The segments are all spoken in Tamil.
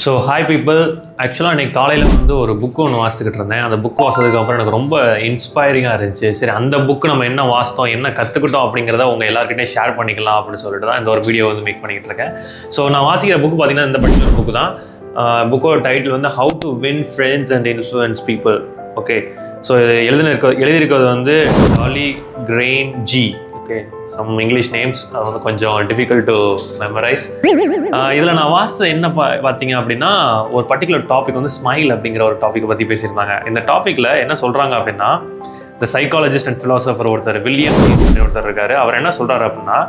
So hi people. ஆக்சுவலாக இன்றைக்கி காலையில் வந்து ஒரு புக்கு ஒன்று வாசித்துக்கிட்டு இருந்தேன். அந்த புக்கு வாசித்ததுக்கப்புறம் எனக்கு ரொம்ப இன்ஸ்பைரிங்காக இருந்துச்சு. சரி, அந்த புக்கு நம்ம என்ன வாசித்தோம், என்ன கற்றுக்கிட்டோம் அப்படிங்கிறத உங்கள் எல்லாருக்கிட்டையும் ஷேர் பண்ணிக்கலாம் அப்படின்னு சொல்லிட்டு தான் இந்த ஒரு வீடியோ வந்து மேக் பண்ணிக்கிட்டு இருக்கேன். ஸோ நான் வாசிக்கிற புக்கு பார்த்தீங்கன்னா இந்த பர்டிகுலர் புக்கு தான். புக்கோட டைட்டில் வந்து how to win friends and influence people. Okay, so எழுதியிருக்கிறது வந்து Dale Carnegie. Okay, some English names வந்து கொஞ்சம் டிஃபிகல்ட் டு மெமரைஸ். இதில் நான் வாசித்தது என்ன பார்த்தீங்க அப்படின்னா, ஒரு பர்டிகுலர் டாபிக் வந்து ஸ்மைல் அப்படிங்கிற ஒரு டாப்பிக்கை பற்றி பேசியிருந்தாங்க. இந்த டாப்பிக்கில் என்ன சொல்கிறாங்க அப்படின்னா, இந்த சைக்காலஜிஸ்ட் அண்ட் ஃபிலாசபர் ஒருத்தர் வில்லியம் ஒருத்தர் இருக்காரு. அவர் என்ன சொல்கிறாரு அப்படின்னா,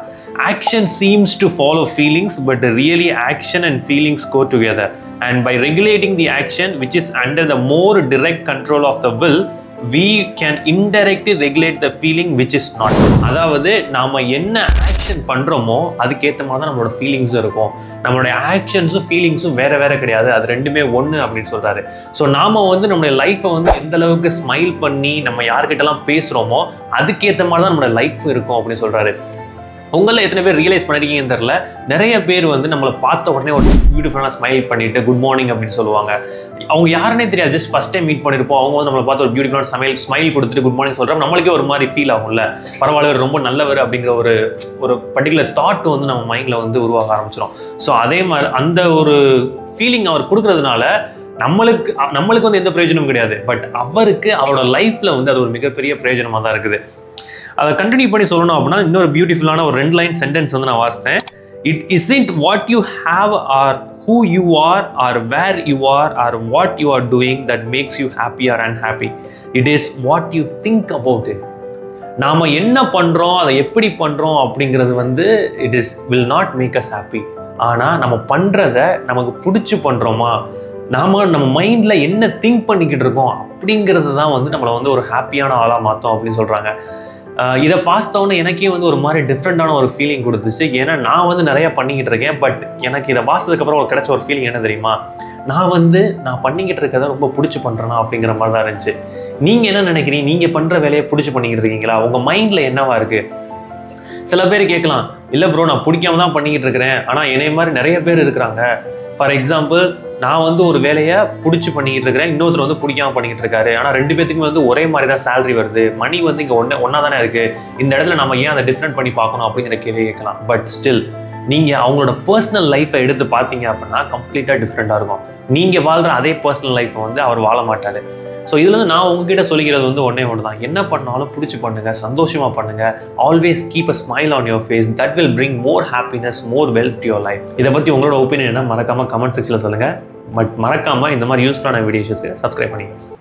action seems to follow feelings but really action and feelings go together and by regulating the action which is under the more direct control of the will we can indirectly regulate the feeling which is not. அதாவது நாம என்ன ஆக்ஷன் பண்றோமோ அதுக்கேற்ற மாதிரி தான் நம்மளோட ஃபீலிங்ஸும் இருக்கும். நம்மளுடைய ஆக்ஷன்ஸும் ஃபீலிங்ஸும் வேற வேற கிடையாது, அது ரெண்டுமே ஒன்று அப்படின்னு சொல்றாரு. ஸோ நாம வந்து நம்மளுடைய லைஃப்பை வந்து எந்த அளவுக்கு ஸ்மைல் பண்ணி நம்ம யார்கிட்டலாம் பேசுறோமோ அதுக்கேற்ற மாதிரி தான் நம்மளோட லைஃப் இருக்கும் அப்படின்னு சொல்றாரு. உங்களில் எத்தனை பேர் ரியலைஸ் பண்ணிருக்கீங்கன்னு தெரியல, நிறைய பேர் வந்து நம்மளை பார்த்த உடனே ஒரு பியூட்டிஃபுல்லான ஸ்மைல் பண்ணிட்டு குட் மார்னிங் அப்படின்னு சொல்லுவாங்க. அவங்க யாருன்னே தெரியாது, ஜஸ்ட் ஃபர்ஸ்ட் டைம் மீட் பண்ணிருப்போம். அவங்க வந்து நம்மளை பார்த்து ஒரு பியூட்டிஃபுல்லான ஸ்மைல் கொடுத்துட்டு குட் மார்னிங் சொல்கிறோம். நம்மளுக்கே ஒரு மாதிரி ஃபீல் ஆகும்ல, பரவாயில்ல ரொம்ப நல்லவர் அப்படிங்கிற ஒரு பர்டிகுலர் தாட் வந்து நம்ம மைண்டில் வந்து உருவாக ஆரம்பிச்சிடும். ஸோ அதே மாதிரி அந்த ஒரு ஃபீலிங் அவர் கொடுக்கறதுனால நம்மளுக்கு வந்து எந்த பிரயோஜனமும் கிடையாது, பட் அவருக்கு அவரோட லைஃப்பில் வந்து அது ஒரு மிகப்பெரிய பிரயோஜனமாக தான் இருக்குது. அதை கண்டினியூ பண்ணி சொல்லணும் அப்படின்னா, இன்னொரு பியூட்டிஃபுல்லான ஒரு 2 லைன் சென்டென்ஸ் வந்து நான் வாசித்தேன். It isn't what you have or who you are or where you are or what you are doing that makes you happy or unhappy. It is what you think about it. நாம் என்ன பண்ணுறோம், அதை எப்படி பண்ணுறோம் அப்படிங்கிறது வந்து it is will not make us happy. ஆனால் நம்ம பண்ணுறத நமக்கு பிடிச்சி பண்ணுறோமா, நம்ம மைண்டில் என்ன திங்க் பண்ணிக்கிட்டு இருக்கோம் அப்படிங்கிறது தான் வந்து நம்மளை வந்து ஒரு ஹாப்பியான ஆளாக மாற்றோம் அப்படின்னு சொல்கிறாங்க. இதை பார்த்தோன்னே எனக்கே வந்து ஒரு மாதிரி டிஃப்ரெண்டான ஒரு ஃபீலிங் கொடுத்துச்சு. ஏன்னா நான் வந்து நிறைய பண்ணிக்கிட்டு இருக்கேன், பட் எனக்கு இதை வாசித்ததுக்கப்புறம் ஒரு கிடைச்ச ஒரு ஃபீலிங் என்ன தெரியுமா, நான் பண்ணிக்கிட்டு இருக்கதை ரொம்ப பிடிச்சி பண்ணுறேன்னா அப்படிங்கிற மாதிரி தான் இருந்துச்சு. நீங்கள் என்ன நினைக்கிறீங்க? நீங்கள் பண்ணுற வேலையை பிடிச்சி பண்ணிக்கிட்டு இருக்கீங்களா? உங்கள் மைண்டில் என்னவா இருக்குது? சில பேர் கேட்கலாம், இல்லை ப்ரோ நான் பிடிக்காம தான் பண்ணிக்கிட்டு இருக்கிறேன், ஆனால் என்னைய மாதிரி நிறைய பேர் இருக்கிறாங்க. ஃபார் எக்ஸாம்பிள், நான் வந்து ஒரு வேலையை பிடிச்சி பண்ணிக்கிட்டு இருக்கிறேன், இன்னொருத்தர் வந்து பிடிக்காம பண்ணிக்கிட்டு இருக்காரு. ஆனால் 2 பேத்துக்குமே வந்து ஒரே மாதிரி தான் சேலரி வருது, மணி வந்து இங்கே ஒன்றா தானே இருக்குது. இந்த இடத்துல நம்ம ஏன் அதை டிஃப்ரெண்ட் பண்ணி பார்க்கணும் அப்படிங்கிற கேள்வி கேட்கலாம். பட் ஸ்டில் நீங்கள் அவங்களோட பர்சனல் லைஃப்பை எடுத்து பார்த்தீங்க அப்படின்னா கம்ப்ளீட்டாக டிஃப்ரெண்ட்டாக இருக்கும். நீங்கள் வாழ்கிற அதே பர்சனல் லைஃப்பை வந்து அவர் வாழ மாட்டார். ஸோ இதுலேருந்து நான் உங்ககிட்ட சொல்லிக்கிறது வந்து ஒன்றே ஒன்று தான், என்ன பண்ணாலும் பிடிச்சி பண்ணுங்கள், சந்தோஷமாக பண்ணுங்கள். Always keep a smile on your face. That will bring more happiness, more wealth to your life. இதை பற்றி உங்களோட ஒப்பீனியன் என்ன மறக்காமல் கமெண்ட் செக்ஷனில் சொல்லுங்கள். பட் மறக்காமல் இந்த மாதிரி யூஸ்ஃபுல்லான வீடியோஸ்க்கு சப்ஸ்கிரைப் பண்ணிங்க.